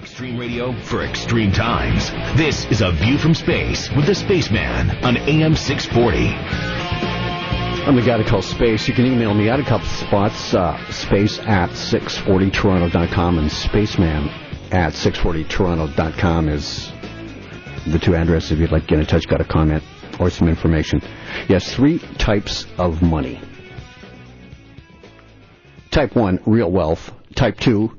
Extreme radio for extreme times. This is A View from Space with the Spaceman on AM 640. I'm the guy to call Space. You can email me at a couple spots, space at 640toronto.com and spaceman at 640toronto.com is the two addresses if you'd like to get in touch, got a comment or some information. Yes, 3 types of money. Type 1, real wealth. Type 2,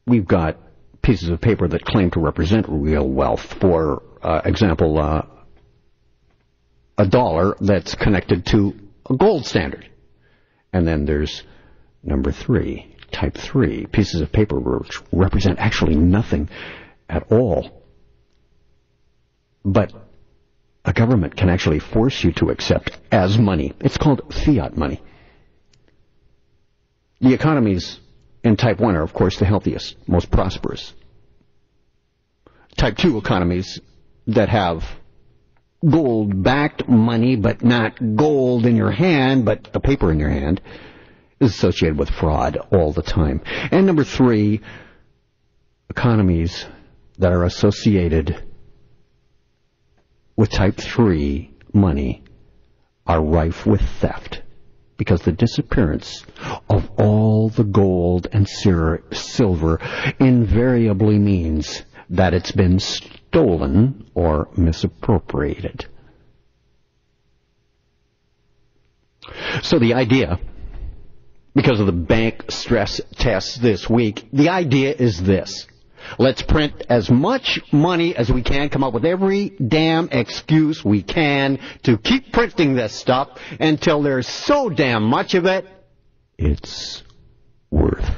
we've got pieces of paper that claim to represent real wealth. For example, a dollar that's connected to a gold standard. And then there's number 3, type 3, pieces of paper which represent actually nothing at all. But a government can actually force you to accept as money. It's called fiat money. The economies in Type 1 are, of course, the healthiest, most prosperous. Type 2 economies that have gold-backed money, but not gold in your hand, but the paper in your hand, is associated with fraud all the time. And number 3, economies that are associated with Type 3 money are rife with theft, because the disappearance of all the gold and silver invariably means that it's been stolen or misappropriated. So the idea, because of the bank stress tests this week, the idea is this. Let's print as much money as we can, come up with every damn excuse we can to keep printing this stuff until there's so damn much of it, it's worth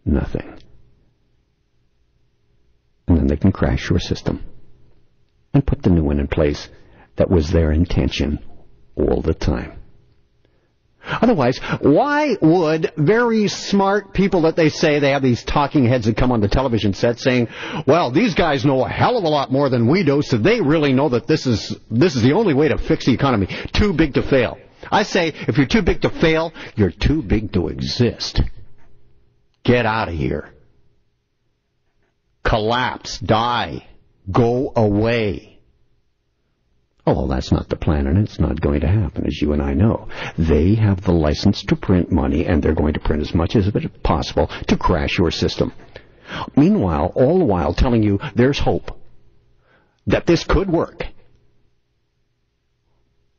nothing. And then they can crash your system and put the new one in place that was their intention all the time. Otherwise, why would very smart people that they say, they have these talking heads that come on the television set saying, well, these guys know a hell of a lot more than we do, so they really know that this is the only way to fix the economy. Too big to fail. I say, if you're too big to fail, you're too big to exist. Get out of here. Collapse. Die. Go away. Oh, well, that's not the plan, and it's not going to happen, as you and I know. They have the license to print money, and they're going to print as much as possible to crash your system. Meanwhile, all the while telling you there's hope, that this could work.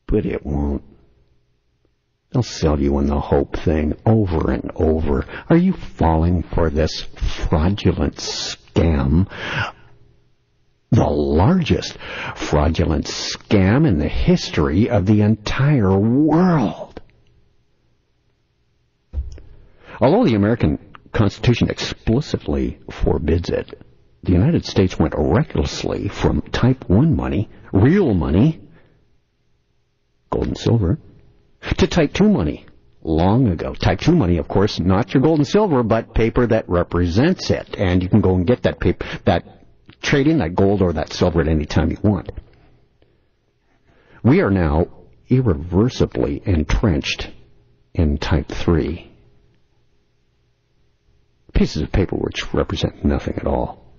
But it won't. They'll sell you on the hope thing over and over. Are you falling for this fraudulent scam? The largest fraudulent scam in the history of the entire world. Although the American Constitution explicitly forbids it, the United States went recklessly from Type 1 money, real money, gold and silver, to Type 2 money long ago. Type 2 money, of course, not your gold and silver, but paper that represents it. And you can go and get that paper, trade in that gold or that silver at any time you want. We are now irreversibly entrenched in Type 3. Pieces of paper which represent nothing at all.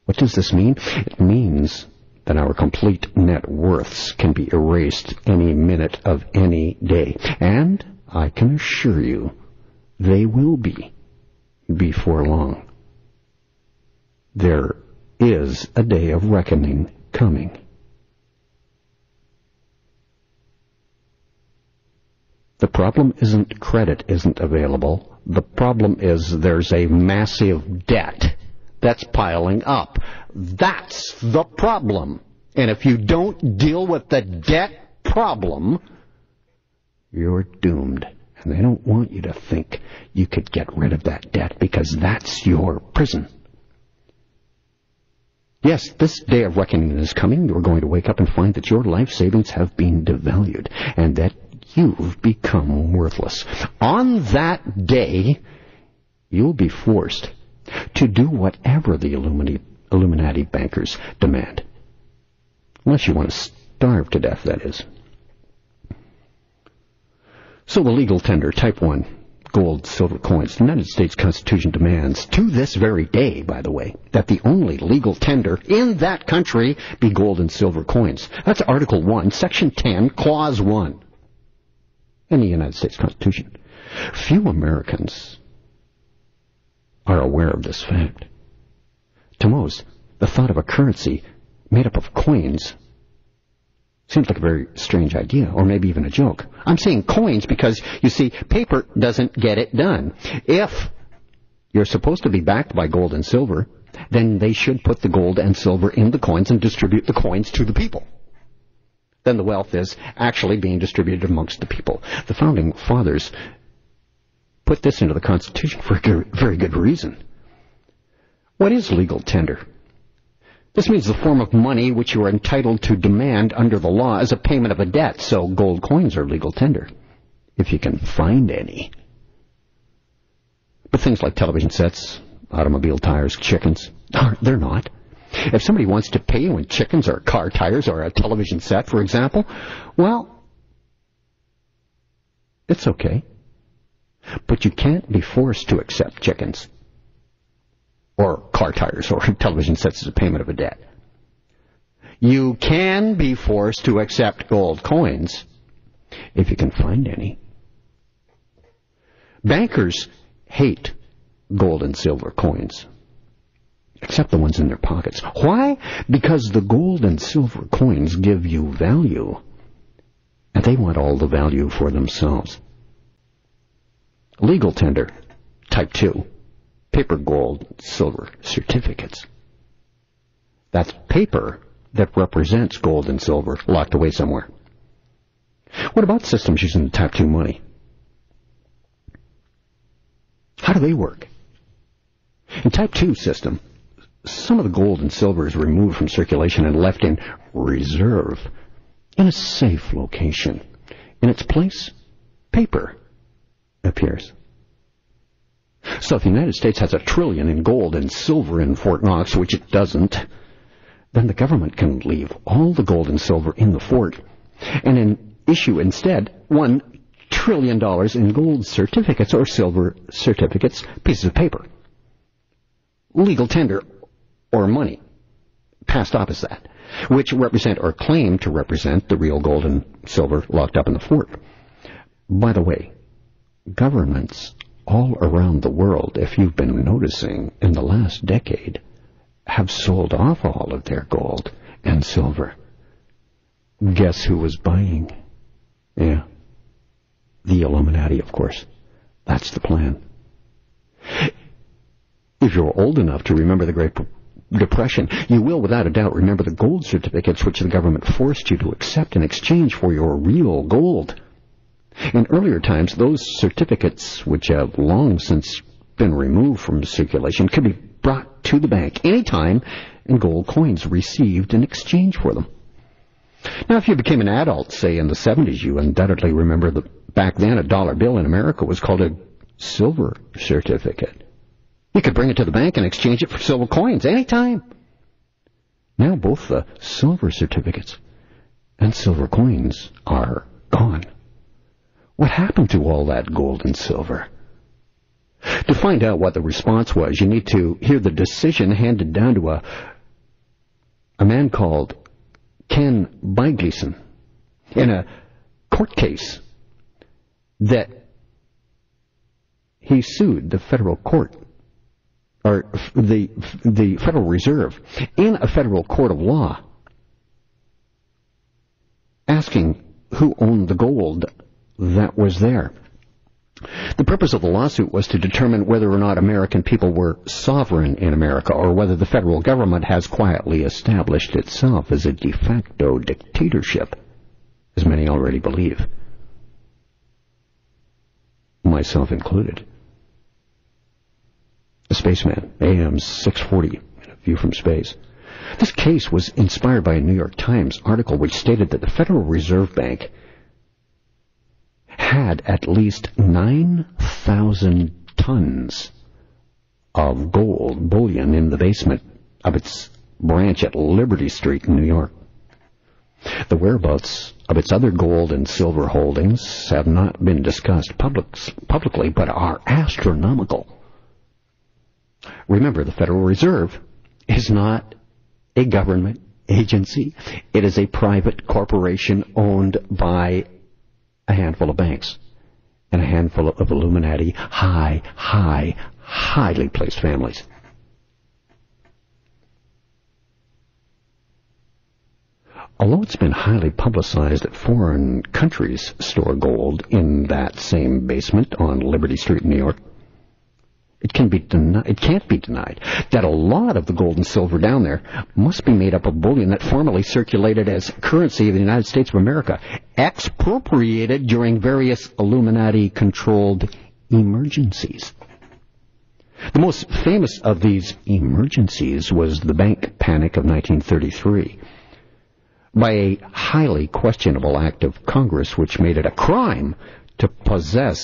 What does this mean? It means that our complete net worths can be erased any minute of any day. And I can assure you, they will be before long. There is a day of reckoning coming. The problem isn't credit isn't available. The problem is there's a massive debt that's piling up. That's the problem. And if you don't deal with the debt problem, you're doomed. And they don't want you to think you could get rid of that debt, because that's your prison. Yes, this day of reckoning is coming. You're going to wake up and find that your life savings have been devalued and that you've become worthless. On that day, you'll be forced to do whatever the Illuminati bankers demand. Unless you want to starve to death, that is. So the legal tender, Type 1, gold, silver coins. The United States Constitution demands, to this very day, by the way, that the only legal tender in that country be gold and silver coins. That's Article 1, Section 10, Clause 1 in the United States Constitution. Few Americans are aware of this fact. To most, the thought of a currency made up of coins seems like a very strange idea, or maybe even a joke. I'm saying coins because, you see, paper doesn't get it done. If you're supposed to be backed by gold and silver, then they should put the gold and silver in the coins and distribute the coins to the people. Then the wealth is actually being distributed amongst the people. The Founding Fathers put this into the Constitution for a very good reason. What is legal tender? This means the form of money which you are entitled to demand under the law as a payment of a debt. So gold coins are legal tender, if you can find any. But things like television sets, automobile tires, chickens, they're not. If somebody wants to pay you in chickens or car tires or a television set, for example, well, it's okay. But you can't be forced to accept chickens or car tires or television sets as a payment of a debt. You can be forced to accept gold coins if you can find any. Bankers hate gold and silver coins, except the ones in their pockets. Why? Because the gold and silver coins give you value, and they want all the value for themselves. Legal tender, type 2. Paper gold, silver certificates. That's paper that represents gold and silver locked away somewhere. What about systems using type 2 money? How do they work? In type 2 system, some of the gold and silver is removed from circulation and left in reserve in a safe location. In its place, paper appears. So if the United States has $1 trillion in gold and silver in Fort Knox, which it doesn't, then the government can leave all the gold and silver in the fort and issue instead $1 trillion in gold certificates or silver certificates, pieces of paper. Legal tender or money, passed off as that, which represent or claim to represent the real gold and silver locked up in the fort. By the way, governments all around the world, if you've been noticing in the last decade, have sold off all of their gold and silver. Guess who was buying? Yeah, the Illuminati, of course. That's the plan. If you're old enough to remember the Great Depression, you will without a doubt remember the gold certificates which the government forced you to accept in exchange for your real gold. In earlier times, those certificates, which have long since been removed from circulation, could be brought to the bank any time and gold coins received in exchange for them. Now, if you became an adult, say in the 70s, you undoubtedly remember that back then a dollar bill in America was called a silver certificate. You could bring it to the bank and exchange it for silver coins any time. Now both the silver certificates and silver coins are gone. What happened to all that gold and silver? To find out what the response was, you need to hear the decision handed down to a man called Ken Bygleson in a court case that he sued the federal court, or the Federal Reserve, in a federal court of law, asking who owned the gold that was there. The purpose of the lawsuit was to determine whether or not American people were sovereign in America, or whether the federal government has quietly established itself as a de facto dictatorship, as many already believe, myself included. A Spaceman, AM 640, A View from Space. This case was inspired by a New York Times article which stated that the Federal Reserve Bank had at least 9,000 tons of gold bullion in the basement of its branch at Liberty Street in New York. The whereabouts of its other gold and silver holdings have not been discussed publicly, but are astronomical. Remember, the Federal Reserve is not a government agency. It is a private corporation owned by a handful of banks and a handful of Illuminati highly placed families. Although it's been highly publicized that foreign countries store gold in that same basement on Liberty Street in New York, it can't be denied that a lot of the gold and silver down there must be made up of bullion that formerly circulated as currency of the United States of America, expropriated during various Illuminati-controlled emergencies. The most famous of these emergencies was the bank panic of 1933. By a highly questionable act of Congress which made it a crime to possess